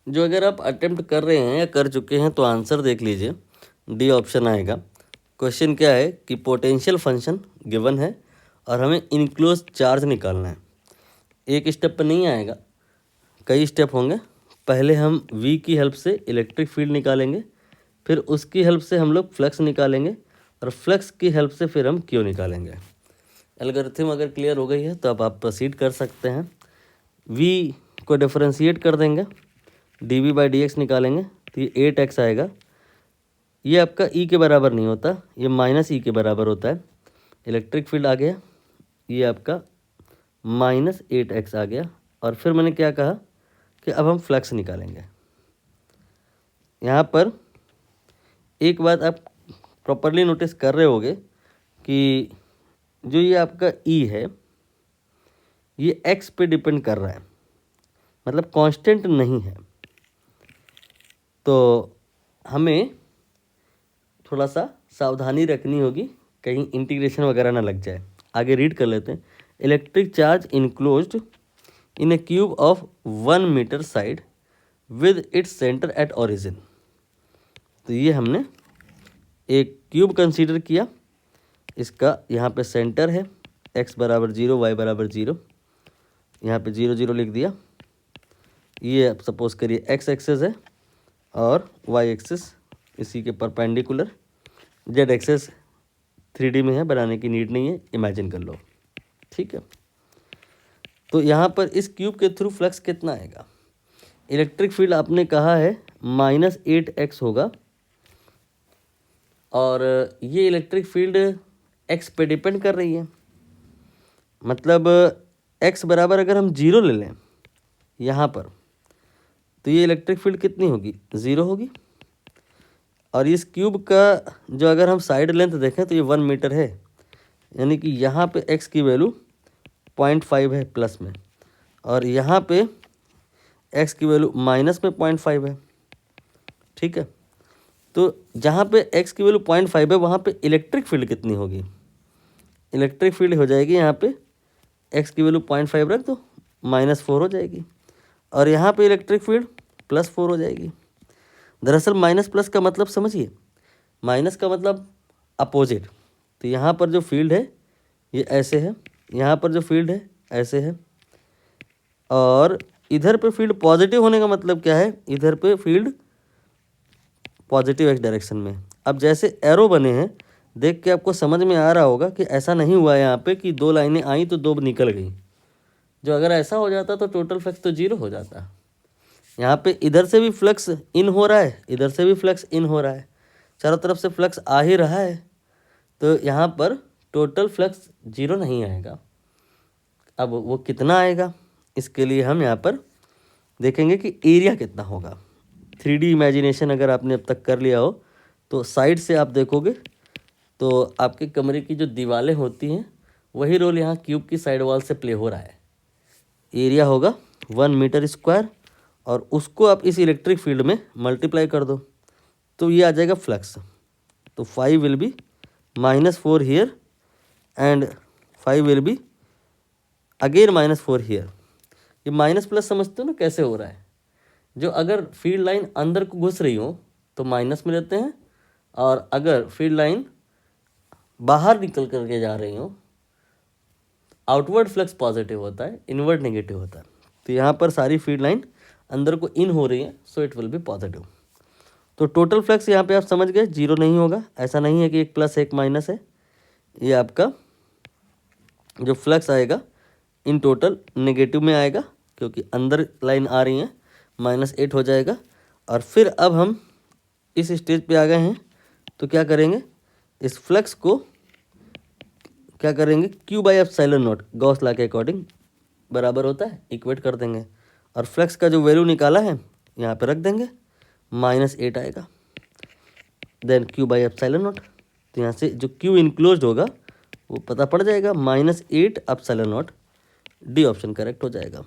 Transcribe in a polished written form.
जो अगर आप अटेम्प्ट कर रहे हैं या कर चुके हैं तो आंसर देख लीजिए, डी ऑप्शन आएगा। क्वेश्चन क्या है कि पोटेंशियल फंक्शन गिवन है और हमें इनक्लोज चार्ज निकालना है। एक स्टेप पर नहीं आएगा, कई स्टेप होंगे। पहले हम वी की हेल्प से इलेक्ट्रिक फील्ड निकालेंगे, फिर उसकी हेल्प से हम लोग फ्लक्स निकालेंगे और फ्लक्स की हेल्प से फिर हम क्यू निकालेंगे। एल्गोरिथम अगर क्लियर हो गई है तो अब आप प्रोसीड कर सकते हैं। वी को डिफरेंशिएट कर देंगे, D V by D X निकालेंगे तो ये 8x आएगा। ये आपका ई के बराबर नहीं होता, ये माइनस ई के बराबर होता है। इलेक्ट्रिक फील्ड आ गया, ये आपका -8x आ गया। और फिर मैंने क्या कहा कि अब हम फ्लक्स निकालेंगे। यहाँ पर एक बात आप प्रॉपरली नोटिस कर रहे होगे कि जो ये आपका ई है ये x पे डिपेंड कर रहा है, मतलब कांस्टेंट नहीं है। तो हमें थोड़ा सा सावधानी रखनी होगी, कहीं इंटीग्रेशन वगैरह ना लग जाए। आगे रीड कर लेते हैं। Electric charge enclosed in a cube of 1 metre side with its centre at origin. तो ये हमने एक क्यूब कंसीडर किया, इसका यहाँ पे सेंटर है, x बराबर 0, y बराबर 0, यहाँ पे 0 0 लिख दिया। ये अब सपोज करिए x एक्सेस है और y एक्सेस इसी के परपेंडिकुलर, z एक्सेस 3D में है, बनाने की नीड नहीं है, इमेजिन कर लो। ठीक है, तो यहाँ पर इस क्यूब के थ्रू फ्लक्स कितना आएगा? इलेक्ट्रिक फील्ड आपने कहा है -8x होगा और ये इलेक्ट्रिक फील्ड x पे डिपेंड कर रही है। मतलब x बराबर अगर हम 0 ले लें यहाँ पर तो ये इलेक्ट्रिक फील्ड कितनी होगी? 0 होगी। और इस क्यूब का जो अगर हम साइड लेंथ देखें तो ये 1 मीटर है, यानी कि यहाँ पे x की वैल्यू 0.5 है प्लस में, और यहाँ पे x की वैल्यू माइनस में 0.5 है। ठीक है, तो जहाँ पे x की वैल्यू 0.5 है वहाँ पे इलेक्ट्रिक फील्ड कितनी होगी? इलेक्ट्रिक फील्ड हो जाएगी यहाँ पे x की वैल्यू 0.5 रख दो, -4 हो जाएगी, और यहाँ पे इलेक्ट्रिक फील्ड +4 हो जाएगी। दरअसल माइनस प्लस का मतलब समझिए, माइनस का मतलब अपोजिट। तो यहाँ पर जो फील्ड है ये ऐसे है, यहाँ पर जो फील्ड है ऐसे है, और इधर पे फील्ड पॉजिटिव होने का मतलब क्या है? इधर पे फील्ड पॉजिटिव x डायरेक्शन में। अब जैसे एरो बने हैं देख के आपको समझ में आ रहा होगा कि ऐसा नहीं हुआ यहाँ पे कि 2 लाइनें आई तो 2 निकल गई। जो अगर ऐसा हो जाता तो टोटल फ्लक्स तो 0 हो जाता। यहाँ पे इधर से भी फ्लक्स इन हो रहा है, इधर से भी फ्लक्स इन हो रहा है, चारों तरफ से फ्लक्स आ ही रहा है, तो यहाँ पर टोटल फ्लक्स 0 नहीं आएगा। अब वो कितना आएगा, इसके लिए हम यहाँ पर देखेंगे कि एरिया कितना होगा। 3D इमेजिनेशन अगर आपने अब तक कर लिया हो तो साइड से आप देखोगे तो आपके कमरे की जो दीवारें होती हैं वही रोल यहाँ क्यूब की साइड वॉल से प्ले हो रहा है। एरिया होगा 1 मीटर स्क्वायर और उसको आप इस इलेक्ट्रिक फील्ड में मल्टीप्लाई कर दो तो ये आ जाएगा फ्लक्स। तो 5 will be -4 here and 5 will be again -4 here. ये माइनस प्लस समझते हो ना कैसे हो रहा है? जो अगर फील्ड लाइन अंदर को घुस रही हो तो माइनस में लेते हैं, और अगर फील्ड लाइन बाहर निकल करके जा रही हो आउटवर्ड फ्लक्स पॉजिटिव होता है, इनवर्ड नेगेटिव होता है। तो यहाँ पर सारी फील्ड लाइन अंदर को इन हो रही है, so it will be positive. तो टोटल फ्लक्स यहाँ पे आप समझ गए 0 नहीं होगा, ऐसा नहीं है कि एक प्लस एक माइनस है। ये आपका जो फ्लक्स आएगा इन टोटल नेगेटिव में आएगा क्योंकि अंदर लाइन आ रही है, -8 हो जाएगा। और फिर अब हम इस स्टेज पे आ गए हैं तो क्या करेंगे, इस फ्लक्स को क्या करेंगे, Q/ε0 गॉस लॉ के अकॉर्डिंग बराबर होता है, इक्वेट कर देंगे, और फ्लक्स का जो वैल्यू निकाला है यहाँ पे रख देंगे, -8 आएगा, देन Q/ε0। तो यहाँ से जो Q इनक्लोज होगा वो पता पड़ जाएगा, -8 ε0। डी ऑप्शन करेक्ट हो जाएगा।